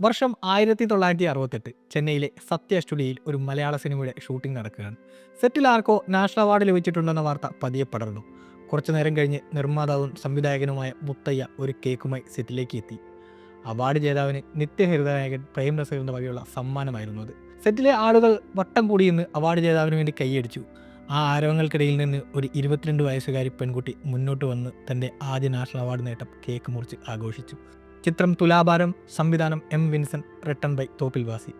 വർഷം 1968 ചെന്നൈയിലെ സത്യ സ്റ്റുഡിയോയിൽ ഒരു മലയാള സിനിമയുടെ ഷൂട്ടിംഗ് നടക്കുകയാണ്. സെറ്റിൽ ആർക്കോ നാഷണൽ അവാർഡ് ലഭിച്ചിട്ടുണ്ടെന്ന വാർത്ത പതിയെ പടർന്നു. കുറച്ചു നേരം കഴിഞ്ഞ് നിർമ്മാതാവും സംവിധായകനുമായ മുത്തയ്യ ഒരു കേക്കുമായി സെറ്റിലേക്ക് എത്തി. അവാർഡ് ജേതാവിന് നിത്യഹരിതനായകൻ പ്രേം നസീറിന്റെ വകയുള്ള സമ്മാനമായിരുന്നു അത്. സെറ്റിലെ ആളുകൾ വട്ടം കൂടിയിരുന്ന് അവാർഡ് ജേതാവിന് വേണ്ടി കൈയടിച്ചു. ആ ആരവങ്ങൾക്കിടയിൽ നിന്ന് ഒരു 22 വയസ്സുകാരി പെൺകുട്ടി മുന്നോട്ട് വന്ന് തൻ്റെ ആദ്യ നാഷണൽ അവാർഡ് നേട്ടം കേക്ക് മുറിച്ച് ആഘോഷിച്ചു. ചിത്രം തുലാഭാരം, സംവിധാനം M Vincent, written by Thoppil Vasi.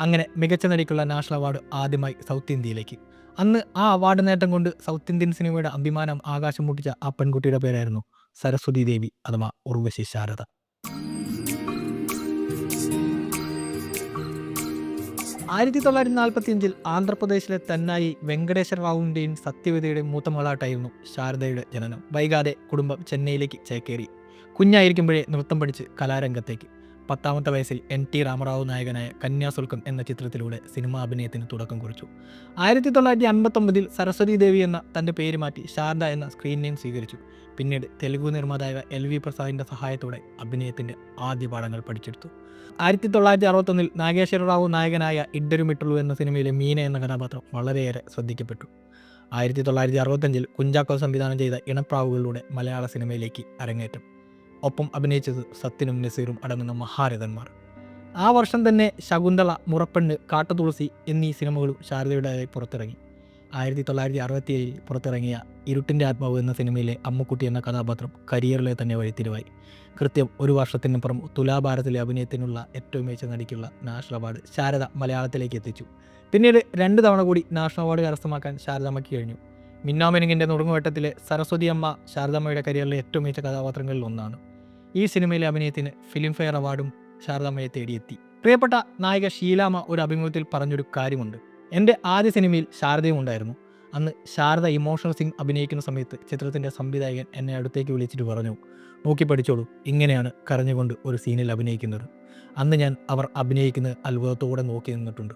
അങ്ങനെ മികച്ച നടിക്കുള്ള നാഷണൽ അവാർഡ് ആദ്യമായി സൗത്ത് ഇന്ത്യയിലേക്ക്. അന്ന് ആ അവാർഡ് നേട്ടം കൊണ്ട് സൗത്ത് ഇന്ത്യൻ സിനിമയുടെ അഭിമാനം ആകാശം മുട്ടിച്ച ആ പെൺകുട്ടിയുടെ പേരായിരുന്നു സരസ്വതി ദേവി അഥവാ ഉർവശി ശാരദ. 1945 ആന്ധ്രാപ്രദേശിലെ തെന്നായി വെങ്കടേശ്വര റാവുവിൻ്റെയും സത്യവതിയുടെയും മൂത്ത മകളായിട്ടായിരുന്നു ശാരദയുടെ ജനനം. വൈകാതെ കുടുംബം ചെന്നൈയിലേക്ക് ചേക്കേറി. കുഞ്ഞായിരിക്കുമ്പോഴേ നൃത്തം പഠിച്ച് കലാരംഗത്തേക്ക്. 10ാമത്തെ വയസ്സിൽ NT രാമറാവു നായകനായ കന്യാസുൽക്കം എന്ന ചിത്രത്തിലൂടെ സിനിമാ അഭിനയത്തിന് തുടക്കം കുറിച്ചു. 1959 സരസ്വതി ദേവി എന്ന തൻ്റെ പേര് മാറ്റി ശാരദ എന്ന സ്ക്രീൻ നെയിം സ്വീകരിച്ചു. പിന്നീട് തെലുഗു നിർമ്മാതായ LV പ്രസാദിൻ്റെ സഹായത്തോടെ അഭിനയത്തിൻ്റെ ആദ്യ പാഠങ്ങൾ പഠിച്ചെടുത്തു. 1961 നാഗേശ്വര റാവു നായകനായ ഇഡ്ഡരു മിട്ടുള്ളു എന്ന സിനിമയിലെ മീന എന്ന കഥാപാത്രം വളരെയേറെ ശ്രദ്ധിക്കപ്പെട്ടു. 1965 കുഞ്ചാക്കോ സംവിധാനം ചെയ്ത ഇണപ്രാവുകളിലൂടെ മലയാള സിനിമയിലേക്ക് അരങ്ങേറ്റം. ഒപ്പം അഭിനയിച്ചത് സത്യനും നസീറും അടങ്ങുന്ന മഹാരഥന്മാർ. ആ വർഷം തന്നെ ശകുന്തള, മുറപ്പെണ്ണ്, കാട്ടുതുളസി എന്നീ സിനിമകളും ശാരദയുടേതായി പുറത്തിറങ്ങി. 1967 പുറത്തിറങ്ങിയ ഇരുട്ടിൻ്റെ ആത്മാവ് എന്ന സിനിമയിലെ അമ്മുക്കുട്ടി എന്ന കഥാപാത്രം കരിയറിലെ തന്നെ വഴിത്തിരിവായി. കൃത്യം ഒരു വർഷത്തിനപ്പുറം തുലാഭാരത്തിലെ അഭിനയത്തിനുള്ള ഏറ്റവും മികച്ച നടിക്കുള്ള നാഷണൽ അവാർഡ് ശാരദ മലയാളത്തിലേക്ക് എത്തിച്ചു. പിന്നീട് 2 തവണ കൂടി നാഷണൽ അവാർഡ് കരസ്ഥമാക്കാൻ ശാരദാമ്മയ്ക്ക് കഴിഞ്ഞു. മിന്നാമിനുങ്ങിൻ്റെ നുറുങ്ങുവെട്ടത്തിലെ സരസ്വതി അമ്മ ശാരദാമ്മയുടെ കരിയറിലെ ഏറ്റവും മികച്ച കഥാപാത്രങ്ങളിൽ ഒന്നാണ്. ഈ സിനിമയിലെ അഭിനയത്തിന് ഫിലിം ഫെയർ അവാർഡും ശാരദാമ്മയെ തേടിയെത്തി. പ്രിയപ്പെട്ട നായിക ഷീലാമ്മ ഒരു അഭിമുഖത്തിൽ പറഞ്ഞൊരു കാര്യമുണ്ട്: എൻ്റെ ആദ്യ സിനിമയിൽ ശാരദയും ഉണ്ടായിരുന്നു. അന്ന് ശാരദ ഇമോഷണൽ സീൻ അഭിനയിക്കുന്ന സമയത്ത് ചിത്രത്തിൻ്റെ സംവിധായകൻ എന്നെ അടുത്തേക്ക് വിളിച്ചിട്ട് പറഞ്ഞു, നോക്കി പഠിച്ചോളൂ, ഇങ്ങനെയാണ് കരഞ്ഞുകൊണ്ട് ഒരു സീനിൽ അഭിനയിക്കുന്നത്. അന്ന് ഞാൻ അവർ അഭിനയിക്കുന്നത് അത്ഭുതത്തോടെ നോക്കി നിന്നിട്ടുണ്ട്.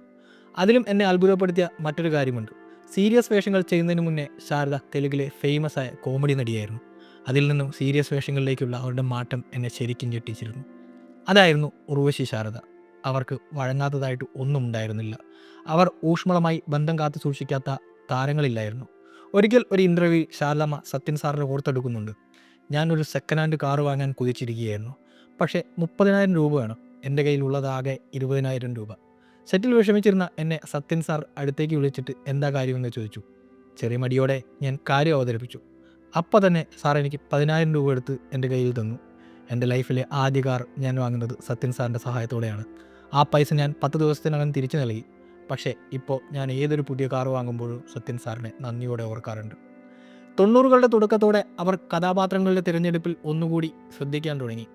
അതിലും എന്നെ അത്ഭുതപ്പെടുത്തിയ മറ്റൊരു കാര്യമുണ്ട്. സീരിയസ് വേഷങ്ങൾ ചെയ്യുന്നതിന് മുന്നേ ശാരദ തെലുങ്കിലെ ഫേമസ് ആയ കോമഡി നടിയായിരുന്നു. അതിൽ നിന്നും സീരിയസ് വേഷങ്ങളിലേക്കുള്ള അവരുടെ മാറ്റം എന്നെ ശരിക്കും ഞെട്ടിച്ചിരുന്നു. അതായിരുന്നു ഉർവശി ശാരദ. അവർക്ക് വഴങ്ങാത്തതായിട്ട് ഒന്നും ഉണ്ടായിരുന്നില്ല. അവർ ഊഷ്മളമായി ബന്ധം കാത്തു സൂക്ഷിക്കാത്ത താരങ്ങളില്ലായിരുന്നു. ഒരിക്കൽ ഒരു ഇൻ്റർവ്യൂ ശാരദാമ്മ സത്യൻ സാറിനെ ഓർത്തെടുക്കുന്നുണ്ട്. ഞാനൊരു സെക്കൻഡ് ഹാൻഡ് കാറ് വാങ്ങാൻ കുതിച്ചിരിക്കുകയായിരുന്നു. പക്ഷേ 30,000 രൂപ വേണം. എൻ്റെ കയ്യിലുള്ളതാകെ 20,000 രൂപ. സെറ്റിൽ വിഷമിച്ചിരുന്ന എന്നെ സത്യൻ സാർ അടുത്തേക്ക് വിളിച്ചിട്ട് എന്താ കാര്യമെന്ന് ചോദിച്ചു. ചെറിയ മടിയോടെ ഞാൻ കാര്യം അവതരിപ്പിച്ചു. അപ്പോൾ തന്നെ സാർ എനിക്ക് 10,000 രൂപ എടുത്ത് എൻ്റെ കയ്യിൽ തന്നു. എൻ്റെ ലൈഫിലെ ആദ്യ കാർ ഞാൻ വാങ്ങുന്നത് സത്യൻ സാറിൻ്റെ സഹായത്തോടെയാണ്. ആ പൈസ ഞാൻ 10 ദിവസത്തിനകം തിരിച്ചു നൽകി. പക്ഷേ ഇപ്പോൾ ഞാൻ ഏതൊരു പുതിയ കാർ വാങ്ങുമ്പോഴും സത്യൻ സാറിനെ നന്ദിയോടെ ഓർക്കാറുണ്ട്. 90കളുടെ തുടക്കത്തോടെ അവർ കഥാപാത്രങ്ങളുടെ തിരഞ്ഞെടുപ്പിൽ ഒന്നുകൂടി ശ്രദ്ധിക്കാൻ തുടങ്ങി.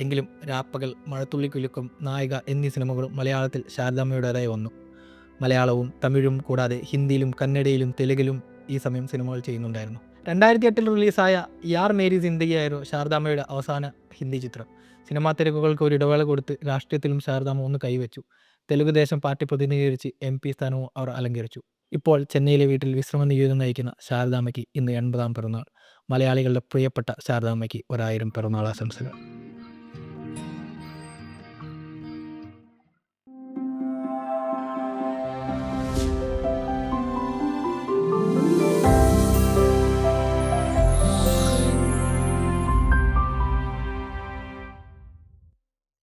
എങ്കിലും രാപ്പകൽ, മഴത്തുള്ളിക്കുലുക്കം, നായിക എന്നീ സിനിമകളും മലയാളത്തിൽ ശാരദാമ്മയുടേതായി വന്നു. മലയാളവും തമിഴും കൂടാതെ ഹിന്ദിയിലും കന്നഡയിലും തെലുങ്കിലും ഈ സമയം സിനിമകൾ ചെയ്യുന്നുണ്ടായിരുന്നു. 2008 റിലീസായ യാർ മേരി സിന്ദഗിയായിരുന്നു ശാരദാമ്മയുടെ അവസാന ഹിന്ദി ചിത്രം. സിനിമാ തിരക്കുകൾക്ക് ഒരു ഇടവേള കൊടുത്ത് രാഷ്ട്രീയത്തിലും ശാരദാമ്മ ഒന്ന് കൈവച്ചു. തെലുഗു ദേശം പാർട്ടി പ്രതിനിധീകരിച്ച് MP സ്ഥാനവും അവർ അലങ്കരിച്ചു. ഇപ്പോൾ ചെന്നൈയിലെ വീട്ടിൽ വിശ്രമ ജീവിതം നയിക്കുന്ന ശാരദാമ്മയ്ക്ക് ഇന്ന് 80ാം പിറന്നാൾ. മലയാളികളുടെ പ്രിയപ്പെട്ട ശാരദാമ്മയ്ക്ക് 1000 പിറന്നാൾ ആശംസകൾ.